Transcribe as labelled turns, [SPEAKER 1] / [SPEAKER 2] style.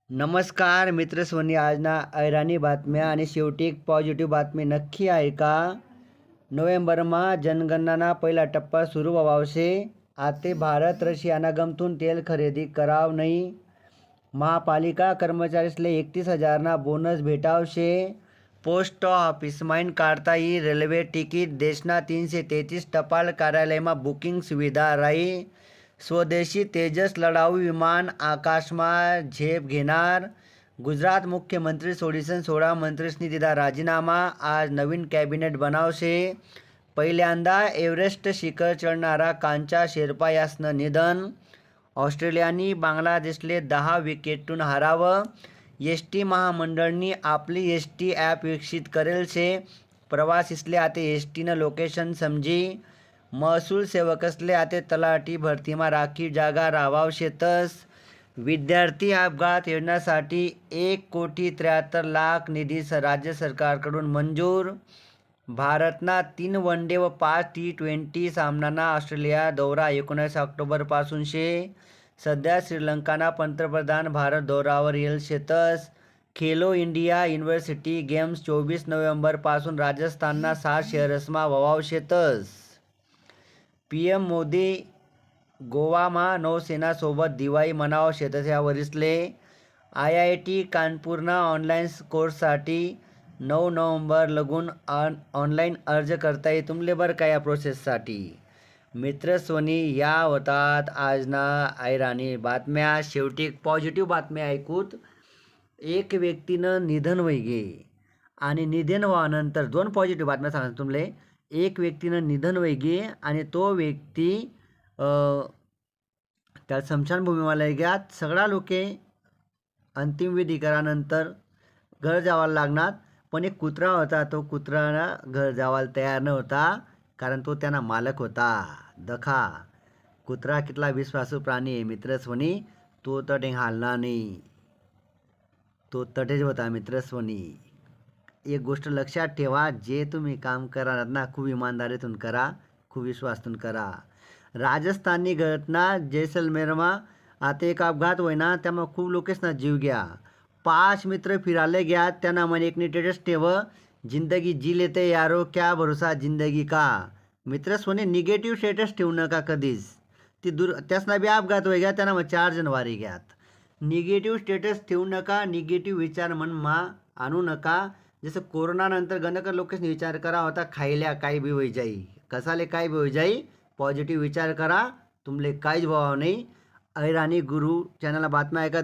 [SPEAKER 1] नमस्कार मित्र सोनी, आज ना ऐराणी बातम्या आणि शेवटी एक पॉझिटिव्ह बातमी नक्की ऐका. नोव्हेंबरमा जनगणना पहिला टप्पा सुरू व्हावशे. आते भारत रशियाना गमतून तेल खरेदी कराव नाही. महापालिका कर्मचारीसले 31,000 ना बोनस भेटावशे. पोस्ट ऑफिसमाईन काढता येई रेल्वे तिकीट. देशना 333 टपाल कार्यालयમાં बुकिंग सुविधा राही. स्वदेशी तेजस लढाऊ विमान आकाशमा झेप घेणार. गुजरात मुख्यमंत्री सोडिसन 16 मंत्रीसनी दिला राजीनामा. आज नवीन कॅबिनेट बनावशे. पहिल्यांदा एव्हरेस्ट शिखर चढणारा कांचा शेर्पा यासनं निधन. ऑस्ट्रेलियानी बांगलादेशले 10 विकेटून हरावं. एस.टी. महामंडळनी आपली एस.टी. ॲप विकसित करेल शे. प्रवासीसले आते एस.टीनं लोकेशन समजी. महसूल सेवकसले आते तलाठी भरतीमा राखीव जागा राहावशेतस. विद्यार्थी अपघात योजनेसाठी 1,73,00,000 निधी राज्य सरकारकडून मंजूर. भारतना 3 वनडे व 5 T20 सामनाना ऑस्ट्रेलिया दौरा 19 ऑक्टोबरपासून शे. सध्या श्रीलंकाना पंतप्रधान भारत दौऱ्यावर येईल शेतस. खेलो इंडिया युनिव्हर्सिटी गेम्स 24 नोव्हेंबरपासून राजस्थानना 7 शहरसमा व्हावशेतस. पीएम मोदी गोवामा नौसेनासोबत दिवाळी मनाव शेतस. या वरिसले IIT कानपूरना ऑनलाईन कोर्ससाठी 9 नोव्हेंबर लगून ऑनलाईन अर्ज करता येईल तुमले बरं का या प्रोसेससाठी. मित्र सोनी, या होतात आजना ऐराणी बातम्या. शेवटी एक पॉझिटिव्ह बातमी ऐकूत. एक व्यक्तीनं निधन वैगे आणि निधन व्हानंतर 2 पॉझिटिव्ह बातम्या सांगतो तुमले. एक व्यक्तीनं निधन वैगे आणि तो व्यक्ती त्या स्मशानभूमीला गेल्यात. सगळा लोके अंतिम विधी करानंतर घर जावायला लागणार. पण एक कुत्रा होता, तो कुत्रा घर जावायला तयार नव्हता, कारण तो त्यांना मालक होता. दखा कुत्रा कितला विश्वासू प्राणी आहे मित्र सोनी. तो तटे हालणार नाही, तो तटेच होता मित्र सोनी. एक गोष्ट लक्षात ठेवा, जे तुम्ही काम करणार ना खूप इमानदारीतून करा, खूप विश्वासातून करा. राजस्थाननी घटना जैसलमेरमा आता एक अपघात होईना, त्यामुळे खूप लोकेसना जीव घ्या. 5 मित्र फिरायला घ्या. त्यांना म्हणे एक स्टेटस ठेव, जिंदगी जी लेते यारो क्या भरोसा जिंदगी का. मित्र सोने निगेटिव्ह स्टेटस ठेवू नका कधीच. ती त्यासना बी अपघात होई घ्या, त्यांना मग 4 जण वारी घ्यात. निगेटिव्ह स्टेटस ठेवू नका, निगेटिव्ह विचार मनमा आणू नका. जसं कोरोनानंतर गणकर लोकेसनी विचार करा होता, खायल्या काय बी होई जाई, कसाले काय बी होई जाई. पॉझिटिव्ह विचार करा, तुमले काहीच भाव नाही. ऐराणी गुरु चॅनलला बातम्या ऐका.